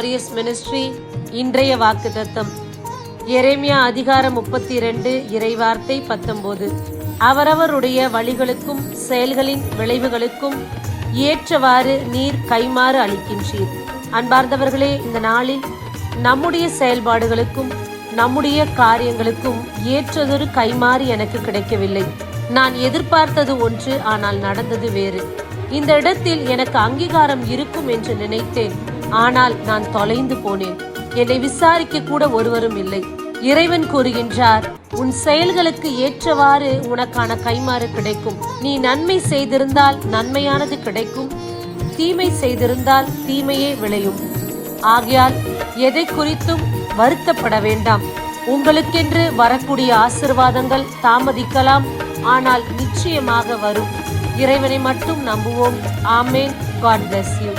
Warriors ministry இன்றைய வாக்குத்தத்தம் எரேமியா அதிகாரம் 32 இறைவார்த்தை 19. அவரவருடைய வழிகளுக்கும் செயல்களின் விளைவுகளுக்கும் ஏற்றவாறு நீர் கைமாறு அளிக்கின்றீர். அன்பார்ந்தவர்களே, இந்த நாளில் நம்முடைய செயல்பாடுகளுக்கும் நம்முடைய காரியங்களுக்கும் ஏற்றதொரு கைமாறு எனக்கு கிடைக்கவில்லை. நான் எதிர்பார்த்தது ஒன்று, ஆனால் நடந்தது வேறு. இந்த இடத்தில் எனக்கு அங்கீகாரம் இருக்கும் என்று நினைத்தேன், ஆனால் நான் தொலைந்து போனேன். என்னை விசாரிக்க கூட ஒருவரும் இல்லை. இறைவன் கூறுகின்றார், உன் செயல்களுக்கு ஏற்றவாறு உனக்கான கைமாறு கிடைக்கும். நீ நன்மை செய்திருந்தால் நன்மையானது கிடைக்கும், தீமை செய்திருந்தால் தீமையே விளையும். ஆகையால் எதை குறித்தும் வருத்தப்பட வேண்டாம். உங்களுக்கென்று வரக்கூடிய ஆசீர்வாதங்கள் தாமதிக்கலாம், ஆனால் நிச்சயமாக வரும். இறைவனை மட்டும் நம்புவோம். ஆமேன். God bless you.